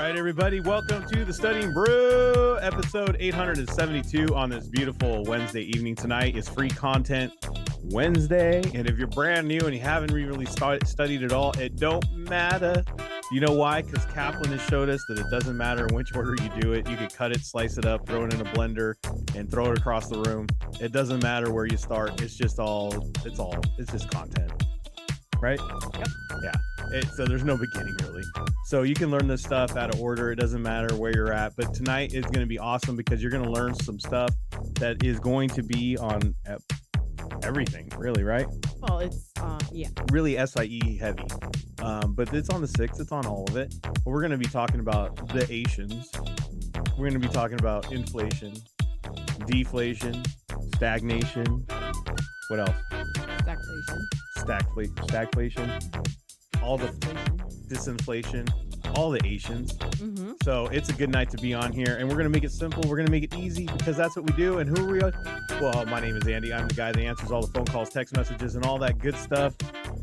right, everybody, welcome to the Studying Brew, episode 872 on this beautiful Wednesday evening. Tonight is Free Content Wednesday, and if you're brand new and you haven't really studied at all, it don't matter. You know why? Because Kaplan has showed us that it doesn't matter in which order you do it. You can cut it, slice it up, throw it in a blender, and throw it across the room. It doesn't matter where you start. It's just content, right? Yep. Yeah. So there's no beginning really. So you can learn this stuff out of order. It doesn't matter where you're at. But tonight is going to be awesome because you're going to learn some stuff that is going to be on everything, really, right? Well, it's yeah. Really SIE heavy. But it's on the 6. It's on all of it. But we're going to be talking about the Ations. We're going to be talking about inflation, deflation, stagnation. What else? Stagflation. All the DisInflation, all the Ations. Mm-hmm. So it's a good night to be on here, and we're going to make it simple. We're going to make it easy because that's what we do. And who are we? Well, my name is Andy. I'm the guy that answers all the phone calls, text messages, and all that good stuff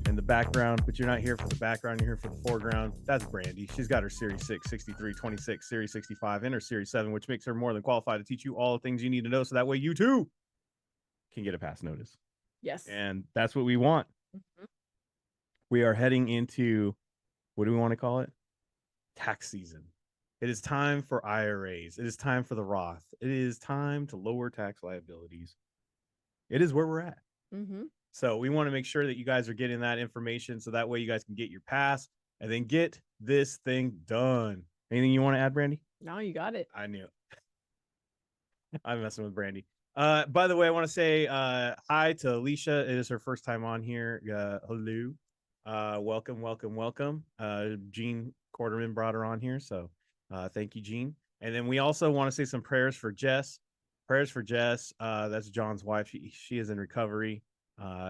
in the background. But you're not here for the background. You're here for the foreground. That's Brandy. She's got her Series 6, 63, 26, Series 65, and her Series 7, which makes her more than qualified to teach you all the things you need to know. So that way you too can get a pass notice. Yes. And that's what we want. Mm-hmm. We are heading into, what do we want to call it? Tax season. It is time for IRAs. It is time for the Roth. It is time to lower tax liabilities. It is where we're at. Mm-hmm. So we want to make sure that you guys are getting that information so that way you guys can get your pass and then get this thing done. Anything you want to add, Brandy? No, you got it. I knew. I'm messing with Brandy. By the way, I want to say hi to Alicia. It is her first time on here. Hello. Welcome. Jean Quarterman brought her on here, so thank you, Jean. And then we also want to say some prayers for Jess. Prayers for Jess. That's John's wife. She is in recovery.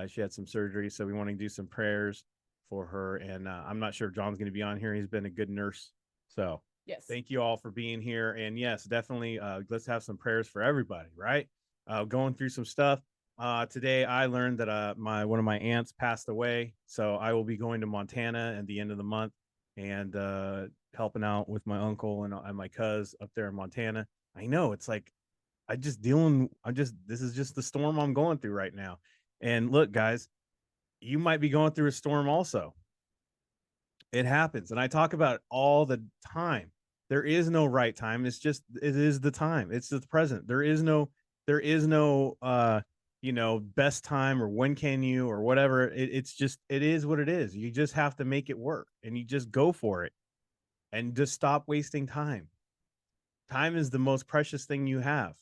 She had some surgery, so we want to do some prayers for her. And I'm not sure if John's going to be on here. He's been a good nurse, so yes. Thank you all for being here. And yes, definitely, let's have some prayers for everybody. Right, going through some stuff. Today I learned that one of my aunts passed away, so I will be going to Montana at the end of the month and helping out with my uncle and my cuz up there in Montana. I know it's like this is just the storm I'm going through right now. And look, guys, you might be going through a storm also. It happens, and I talk about it all the time. There is no right time. It is the time. It's the present. There is no best time or when can you or whatever. It is what it is. You just have to make it work, and you just go for it and just stop wasting time. Time is the most precious thing you have.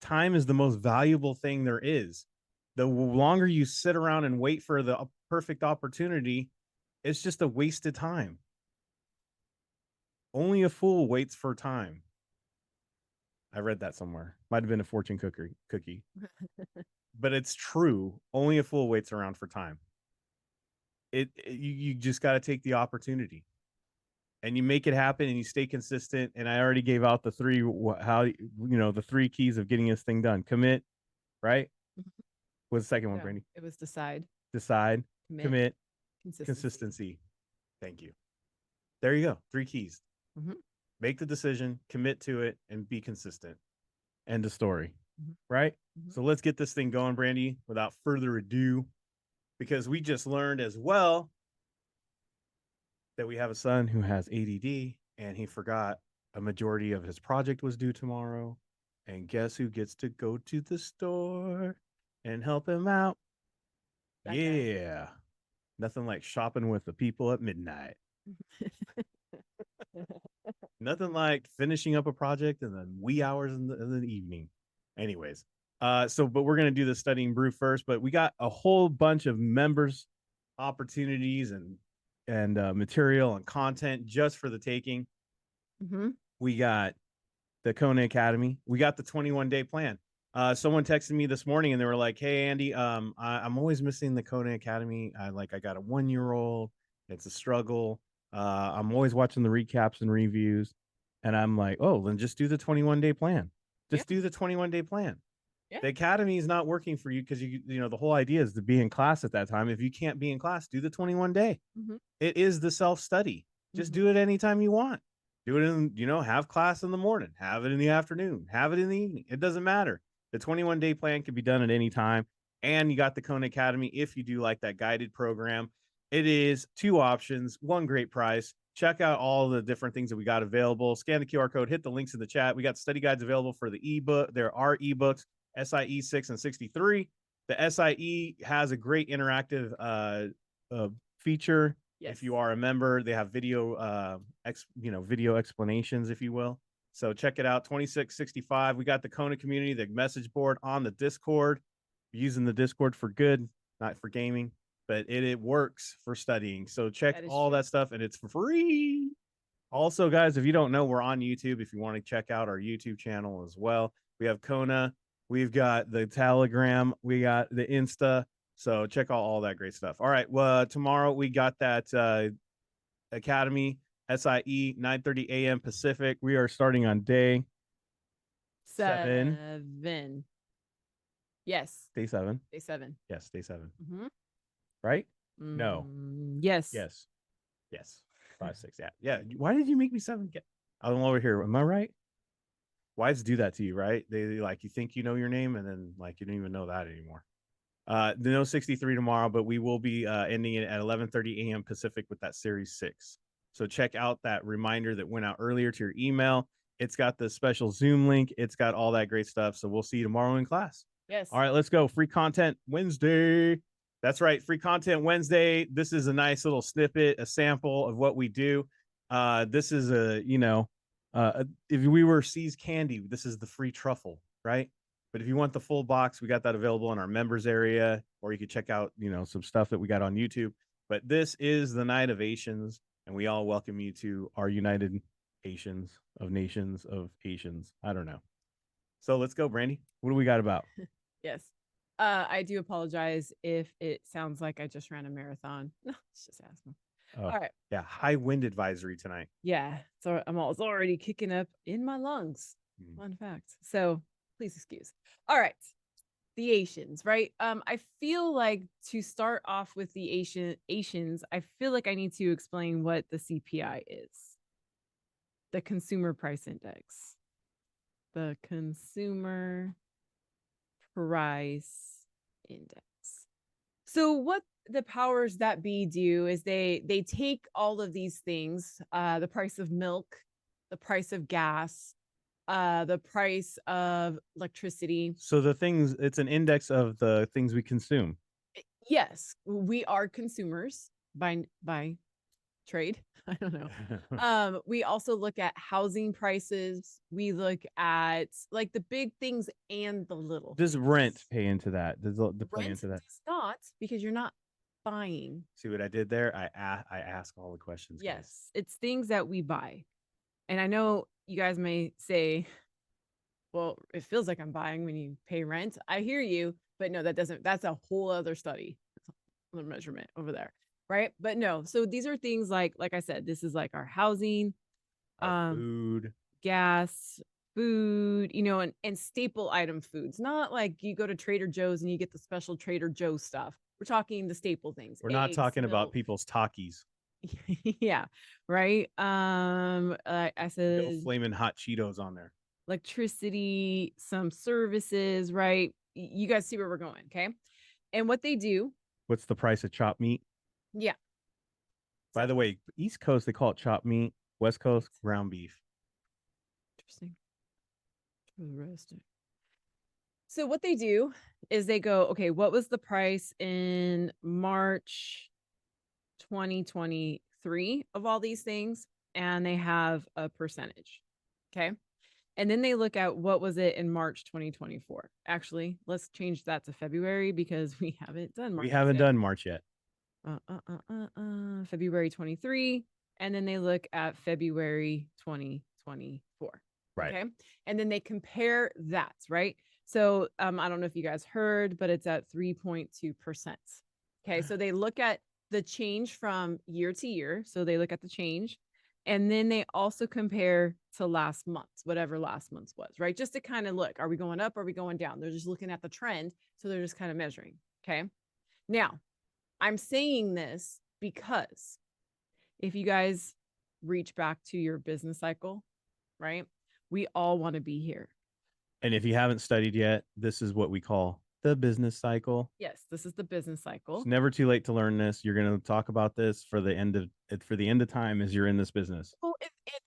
Time is the most valuable thing there is. The longer you sit around and wait for the perfect opportunity, it's just a waste of time. Only a fool waits for time. I read that somewhere. Might have been a fortune cookie. But it's true. Only a fool waits around for time. You just got to take the opportunity, and you make it happen, and you stay consistent. And I already gave out the the 3 keys of getting this thing done. Commit, right? What's the second one, Brandy? It was decide, commit, consistency. Thank you. There you go. 3 keys. Mm-hmm. Make the decision, commit to it, and be consistent. End of story. Mm-hmm. Right? Mm-hmm. So let's get this thing going, Brandy, without further ado, because we just learned as well that we have a son who has ADD, and he forgot a majority of his project was due tomorrow. And guess who gets to go to the store and help him out? Yeah. Nothing like shopping with the people at midnight. Nothing like finishing up a project in the wee hours in the evening. Anyways, but we're going to do the Studying Brew first, but we got a whole bunch of members opportunities and material and content just for the taking. Mm-hmm. We got the Kona Academy. We got the 21-day plan. Someone texted me this morning and they were like, "Hey, Andy, I'm always missing the Kona Academy. I got a 1-year-old. It's a struggle. I'm always watching the recaps and reviews." And I'm like, "Oh, then just do the 21-day plan. Do the 21-day plan." Yeah. The academy is not working for you because the whole idea is to be in class at that time. If you can't be in class, do the 21-day. Mm-hmm. It is the self-study. Just do it anytime you want. Do it in, have class in the morning, have it in the afternoon, have it in the evening. It doesn't matter. The 21-day plan can be done at any time. And you got the Kona Academy if you do like that guided program. It is 2 options, 1 great price. Check out all the different things that we got available. Scan the QR code, hit the links in the chat. We got study guides available for the ebook. There are ebooks, SIE 6 and 63. The SIE has a great interactive feature. Yes. If you are a member, they have video video explanations, if you will. So check it out. 2665. We got the Kona community, the message board on the Discord. We're using the Discord for good, not for gaming, but it works for studying. So check all that stuff, and it's for free. Also, guys, if you don't know, we're on YouTube. If you want to check out our YouTube channel as well, we have Kona, we've got the Telegram, we got the Insta. So check out all that great stuff. All right. Well, tomorrow we got that Academy SIE 9:30 a.m. Pacific. We are starting on day 7. Yes. Day 7. Day 7. Yes, day 7. Mm-hmm. Right? No. Yes. Yes. 5, 6. Yeah. Why did you make me 7? I'm over here. Am I right? Wives do that to you, right? They like, you think you know your name, and then like you don't even know that anymore. No 63 tomorrow, but we will be ending it at 11:30 a.m. Pacific with that series 6. So check out that reminder that went out earlier to your email. It's got the special Zoom link. It's got all that great stuff. So we'll see you tomorrow in class. Yes. All right, let's go. Free content Wednesday. That's right. Free content Wednesday. This is a nice little snippet, a sample of what we do. This is if we were C's Candy, this is the free truffle, right? But if you want the full box, we got that available in our members area, or you could check out, some stuff that we got on YouTube. But this is the night of Asians, and we all welcome you to our United Asians of Nations of Asians. I don't know. So let's go, Brandy. What do we got about? Yes. I do apologize if it sounds like I just ran a marathon. No, it's just asthma. All right. Yeah, high wind advisory tonight. Yeah. So it's already kicking up in my lungs. Fun fact. So please excuse. All right. The Asians, right? I feel like to start off with the Asians, I feel like I need to explain what the CPI is. The Consumer Price Index. The Consumer Price Index. So what the powers that be do is they take all of these things, the price of milk, the price of gas, the price of electricity. So it's an index of the things we consume. Yes, we are consumers by trade. I don't know. We also look at housing prices. We look at like the big things and the little. Does rent pay into that? Does the play Rent into that? does not, because you're not buying. See what I did there? I ask all the questions. Yes, guys. it's things that we buy. And I know you guys may say, well, it feels like I'm buying when you pay rent. I hear you, but no, that's a whole other study. Another measurement over there. Right. But no, so these are things like I said, this is like our housing, our food, gas, food, and staple item foods. Not like you go to Trader Joe's and you get the special Trader Joe stuff. We're talking the staple things. We're not talking about people's Takis. Yeah. Right. I said no flaming hot Cheetos on there. Electricity, some services, right? You guys see where we're going. Okay. And what they do. What's the price of chopped meat? Yeah. By the way, East Coast, they call it chopped meat. West Coast, ground beef. Interesting. So what they do is they go, okay, what was the price in March 2023 of all these things? And they have a percentage. Okay. And then they look at what was it in March 2024. Actually, let's change that to February because we haven't done March. We haven't done March yet. February 23. And then they look at February 2024. Right. Okay. And then they compare that, right? So I don't know if you guys heard, but it's at 3.2%. Okay. So they look at the change from year to year. So they look at the change. And then they also compare to last month, whatever last month's was, right? Just to kind of look, are we going up? Are we going down? They're just looking at the trend. So they're just kind of measuring. Okay. Now, I'm saying this because if you guys reach back to your business cycle, right? We all want to be here. And if you haven't studied yet, this is what we call the business cycle. Yes, this is the business cycle. It's never too late to learn this. You're going to talk about this for the end of time as you're in this business. Well, and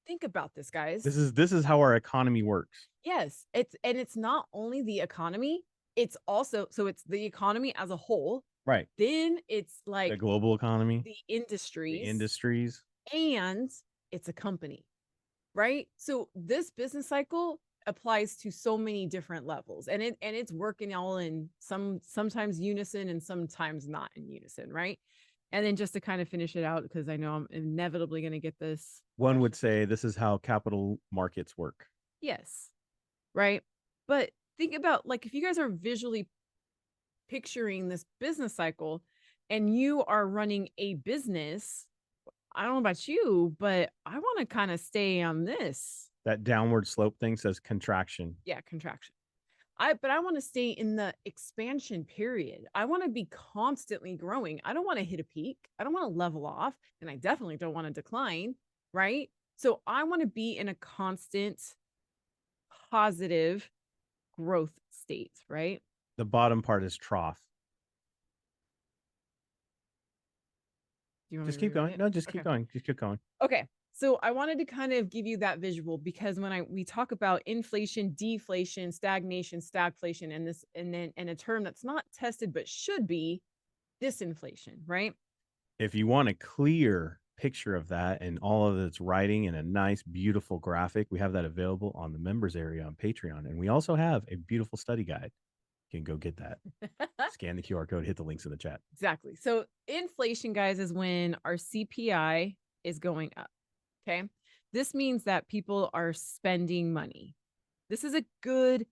think about this, guys. This is how our economy works. Yes, it's not only the economy, it's also so it's the economy as a whole. Right. Then it's like the global economy, the industries, and it's a company, right? So this business cycle applies to so many different levels, and it's working all in sometimes unison and sometimes not in unison, right? And then just to kind of finish it out, because I know I'm inevitably going to get this. One would say this is how capital markets work. Yes. Right. But think about, like, if you guys are visually picturing this business cycle and you are running a business, I don't know about you, but I want to kind of stay on this. That downward slope thing says contraction. Yeah, contraction. But I want to stay in the expansion period. I want to be constantly growing. I don't want to hit a peak. I don't want to level off, and I definitely don't want to decline, right? So I want to be in a constant positive growth state, right? The bottom part is trough. Just keep going. No, just keep going. Just keep going. Okay. So I wanted to kind of give you that visual, because when we talk about inflation, deflation, stagnation, stagflation, and a term that's not tested but should be disinflation, right? If you want a clear picture of that and all of its writing in a nice, beautiful graphic, we have that available on the members area on Patreon. And we also have a beautiful study guide. You can go get that. Scan the QR code, hit the links in the chat. Exactly. So inflation, guys, is when our CPI is going up. Okay. This means that people are spending money. This is a good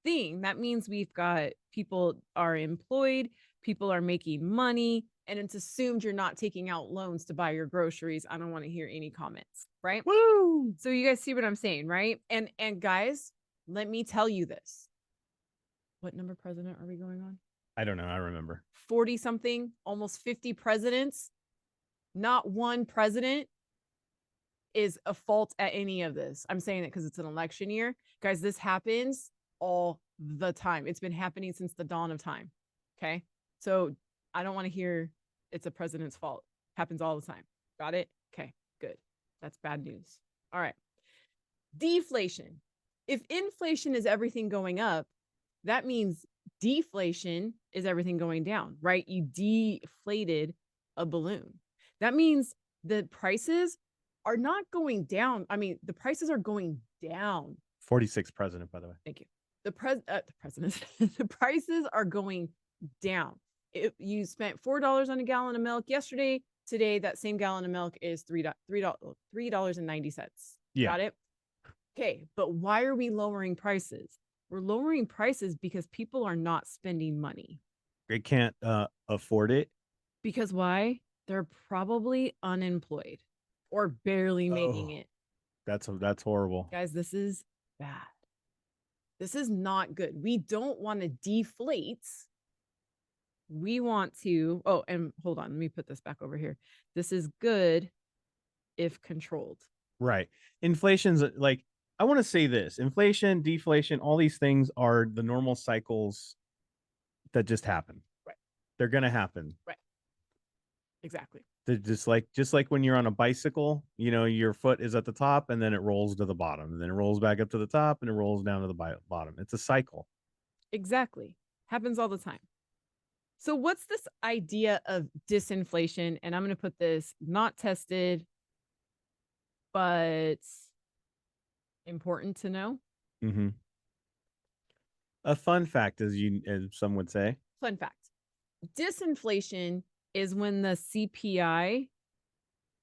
thing. That means we've got people are employed, people are making money, and it's assumed you're not taking out loans to buy your groceries. I don't want to hear any comments, right? Woo! So you guys see what I'm saying, right? And guys, let me tell you this. What number president are we going on? I don't know. I remember 40 something, almost 50 presidents. Not one president is a fault at any of this. I'm saying it because it's an election year. Guys, this happens all the time. It's been happening since the dawn of time. Okay. So I don't want to hear it's a president's fault. Happens all the time. Got it? Okay, good. That's bad news. All right. Deflation. If inflation is everything going up, that means deflation is everything going down, right? You deflated a balloon. That means the prices are not going down. I mean, the prices are going down. 46th president, by the way. Thank you. The president, the prices are going down. If you spent $4 on a gallon of milk yesterday, today that same gallon of milk is $3.90. Yeah. Got it? Okay, but why are we lowering prices? We're lowering prices because people are not spending money. They can't afford it. Because why? They're probably unemployed or barely making it. That's horrible. Guys, this is bad. This is not good. We don't want to deflate. We want to, oh, and hold on, let me put this back over here. This is good if controlled. Right. Inflation's like, I want to say this, inflation, deflation, all these things are the normal cycles that just happen. Right. They're going to happen. Right. Exactly. They're just like when you're on a bicycle, you know, your foot is at the top and then it rolls to the bottom, and then it rolls back up to the top and it rolls down to the bottom. It's a cycle. Exactly. Happens all the time. So what's this idea of disinflation? And I'm going to put this not tested, but important to know. Mm-hmm. A fun fact, as some would say. Fun fact. Disinflation is when the CPI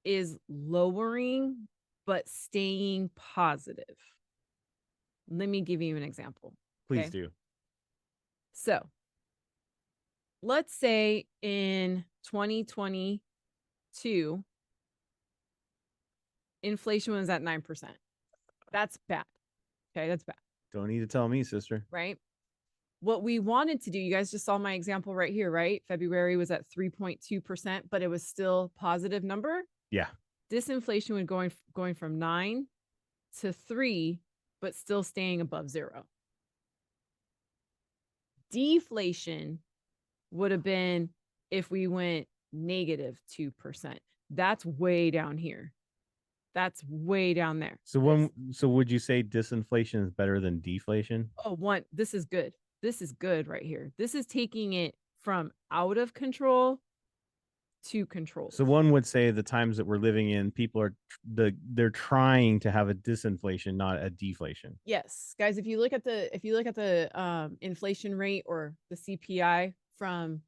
is lowering but staying positive. Let me give you an example. Please do. So let's say in 2022, inflation was at 9%. That's bad. Okay, that's bad. Don't need to tell me, sister. Right? What we wanted to do, you guys just saw my example right here, right? February was at 3.2%, but it was still positive number. Yeah. Disinflation would going from 9 to 3, but still staying above 0. Deflation would have been if we went negative 2%. That's way down here. That's way down there. So would you say disinflation is better than deflation? Oh, this is good. This is good right here. This is taking it from out of control to control. So one would say the times that we're living in, people are they're trying to have a disinflation, not a deflation. Yes, guys, if you look at the inflation rate or the CPI from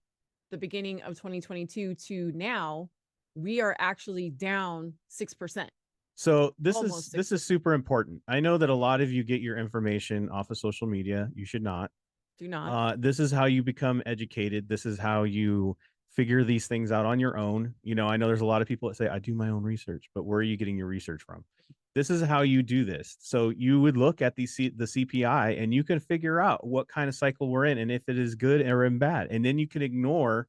the beginning of 2022 to now, we are actually down 6%. So this is super important. I know that a lot of you get your information off of social media. You should not. Do not. This is how you become educated. This is how you figure these things out on your own. You know, I know there's a lot of people that say, I do my own research, but where are you getting your research from? This is how you do this. So you would look at the CPI and you can figure out what kind of cycle we're in and if it is good or in bad. And then you can ignore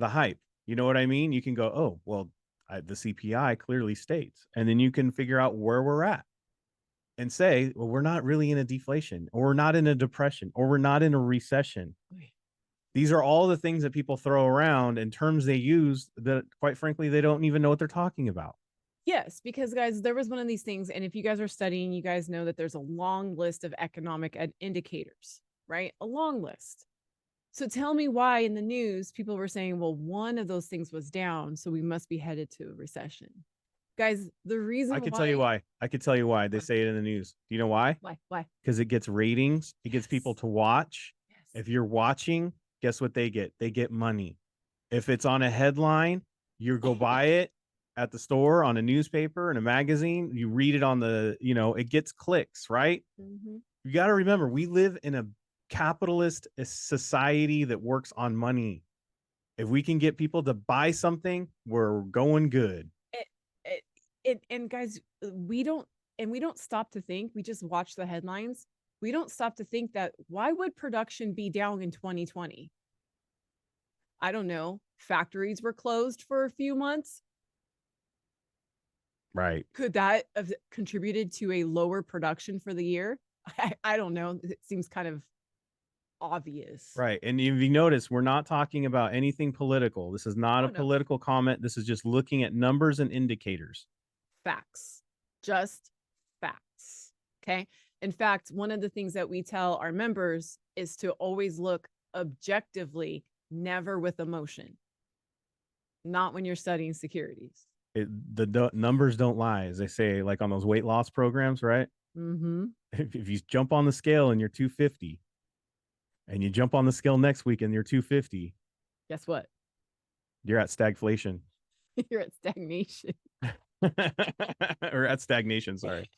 the hype. You know what I mean? You can go, oh, well, the CPI clearly states, and then you can figure out where we're at and say, well, we're not really in a deflation, or we're not in a depression, or we're not in a recession. These are all the things that people throw around and terms they use that, quite frankly, they don't even know what they're talking about. Yes, because guys, there was one of these things, and if you guys are studying, you guys know that there's a long list of economic indicators, right? A long list. So tell me why in the news people were saying, well, one of those things was down, so we must be headed to a recession. Guys, the reason I could tell you why. I could tell you why they say it in the news. Do you know why? Why? Because it gets ratings. It gets people to watch. Yes. If you're watching, guess what they get? They get money. If it's on a headline, you go buy it at the store, on a newspaper, in a magazine, you read it on the, you know, it gets clicks, right? Mm-hmm. You got to remember, we live in a capitalist society that works on money. If we can get people to buy something, we're going good. And guys, we don't stop to think. We just watch the headlines. We don't stop to think that why would production be down in 2020? I don't know. Factories were closed for a few months. Right. Could that have contributed to a lower production for the year? I don't know. It seems kind of obvious. Right. And if you notice, we're not talking about anything political. This is not a political comment. This is just looking at numbers and indicators. Facts. Just facts. Okay. In fact, one of the things that we tell our members is to always look objectively, never with emotion. Not when you're studying securities. The numbers don't lie, as they say, like on those weight loss programs, right? Mm-hmm. If you jump on the scale and you're 250, and you jump on the scale next week and you're 250, guess what? You're at stagflation. You're at stagnation. Or at stagnation, sorry.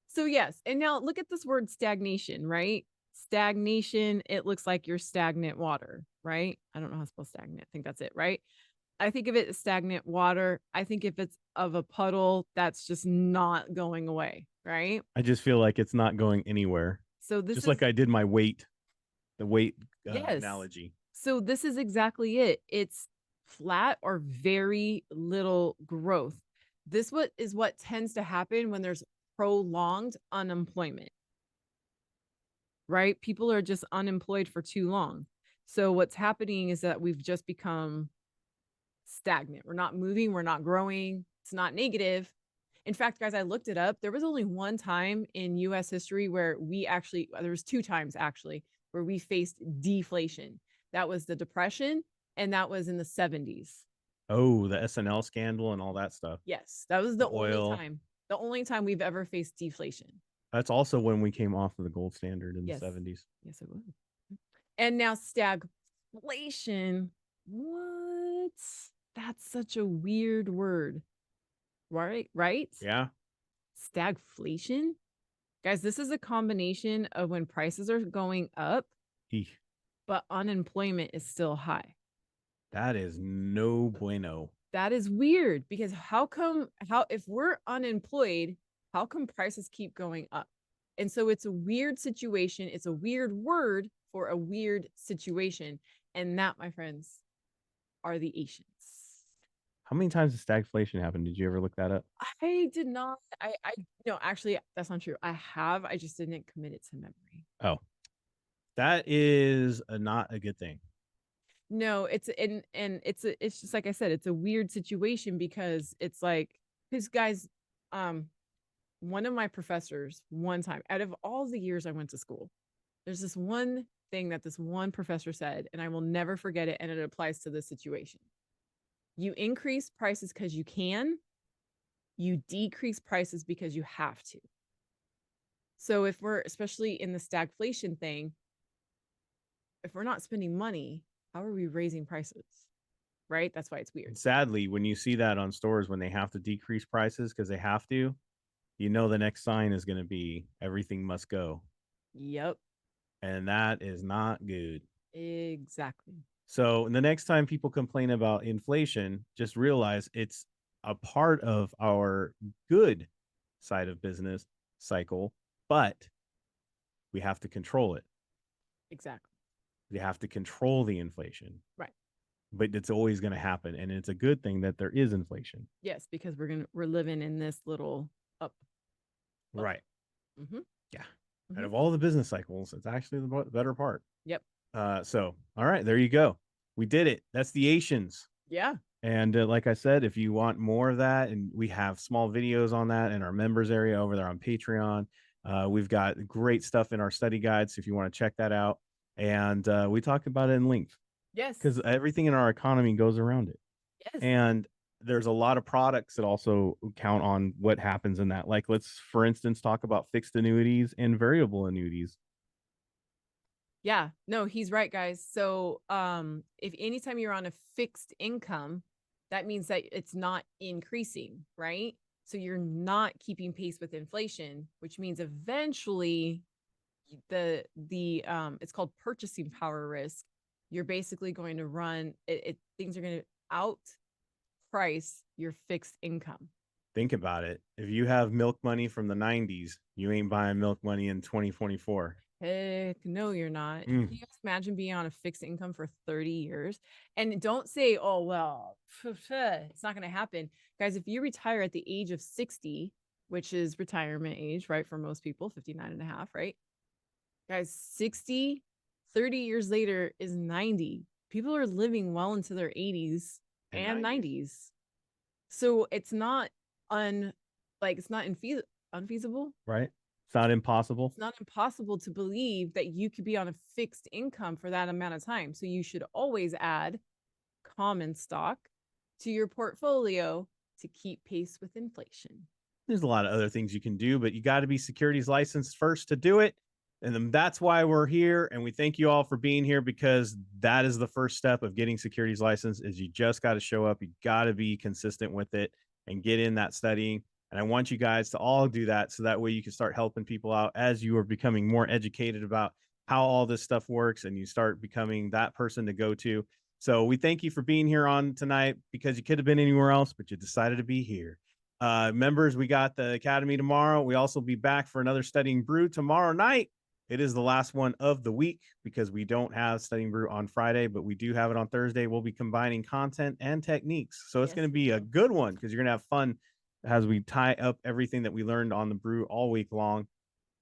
So yes, and now look at this word stagnation, right? Stagnation, it looks like you're stagnant water, right? I don't know how to spell stagnant. I think that's it, right? I think of it as stagnant water. I think if it's of a puddle, that's just not going away, right? I just feel like it's not going anywhere. So this just is like I did my weight, the weight yes. analogy. So this is exactly it. It's flat or very little growth. This is what tends to happen when there's prolonged unemployment, right? People are just unemployed for too long. So what's happening is that we've just become stagnant. We're not moving. We're not growing. It's not negative. In fact, guys, I looked it up. There was only one time in US history where there was 2 times actually, where we faced deflation. That was the Depression, and that was in the 70s. Oh, the SNL scandal and all that stuff. Yes, that was the only time. The only time we've ever faced deflation. That's also when we came off of the gold standard in the 70s. Yes, it was. And now stagflation. What? That's such a weird word. Right? Yeah. Stagflation? Guys, this is a combination of when prices are going up, but unemployment is still high. That is no bueno. That is weird because if we're unemployed, how come prices keep going up? And so it's a weird situation. It's a weird word for a weird situation. And that, my friends, are the Asians. How many times did stagflation happen? Did you ever look that up? I did not. I no, actually, that's not true. I have. I just didn't commit it to memory. Oh, that is not a good thing. No, it's just like I said, it's a weird situation because it's like because guys, um, one of my professors one time out of all the years I went to school, there's this one thing that this one professor said, and I will never forget it, and it applies to this situation. You increase prices because you can, you decrease prices because you have to. So if we're especially in the stagflation thing, if we're not spending money, how are we raising prices? Right? That's why it's weird. And sadly, when you see that on stores when they have to decrease prices because they have to, you know the next sign is going to be everything must go. Yep. And that is not good. Exactly. So the next time people complain about inflation, just realize it's a part of our good side of business cycle, but we have to control it. Exactly. We have to control the inflation. Right. But it's always going to happen. And it's a good thing that there is inflation. Yes, because we're living in this little up. Right. Mm-hmm. Yeah. Mm-hmm. Out of all the business cycles, it's actually the better part. Yep. So, all right, there you go. We did it. That's the Asians. Yeah. And like I said, if you want more of that, and we have small videos on that in our members area over there on Patreon, we've got great stuff in our study guides if you want to check that out. And we talk about it in length Yes. because everything in our economy goes around it. Yes. And there's a lot of products that also count on what happens in that. Like, let's, for instance, talk about fixed annuities and variable annuities. Yeah. No, he's right, guys. So if anytime you're on a fixed income, that means that it's not increasing, right? So you're not keeping pace with inflation, which means eventually the it's called purchasing power risk. You're basically going to run things are going to out price your fixed income. Think about it. If you have milk money from the 90s, you ain't buying milk money in 2024. Heck no, you're not. Can Mm. you guys imagine being on a fixed income for 30 years? And don't say, oh, well, it's not going to happen. Guys, if you retire at the age of 60, which is retirement age, right? For most people, 59 and a half, right? Guys, 60, 30 years later is 90. People are living well into their 80s and 90s. So it's not it's not unfeasible. Right? It's not impossible. It's not impossible to believe that you could be on a fixed income for that amount of time. So you should always add common stock to your portfolio to keep pace with inflation. There's a lot of other things you can do, but you got to be securities licensed first to do it. And then that's why we're here. And we thank you all for being here because that is the first step of getting securities license is you just got to show up. You got to be consistent with it and get in that studying. And I want you guys to all do that so that way you can start helping people out as you are becoming more educated about how all this stuff works and you start becoming that person to go to. So we thank you for being here on tonight because you could have been anywhere else, but you decided to be here. Members, we got the Academy tomorrow. We also be back for another Studying Brew tomorrow night. It is the last one of the week because we don't have Studying Brew on Friday, but we do have it on Thursday. We'll be combining content and techniques. So it's going to be a good one because you're going to have fun as we tie up everything that we learned on the brew all week long.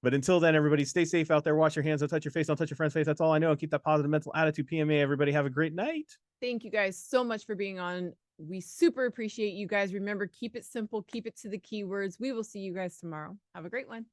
But until then, everybody stay safe out there. Wash your hands. Don't touch your face. Don't touch your friend's face. That's all I know. Keep that positive mental attitude. PMA. Everybody have a great night. Thank you guys so much for being on. We super appreciate you guys. Remember, keep it simple. Keep it to the keywords. We will see you guys tomorrow. Have a great one.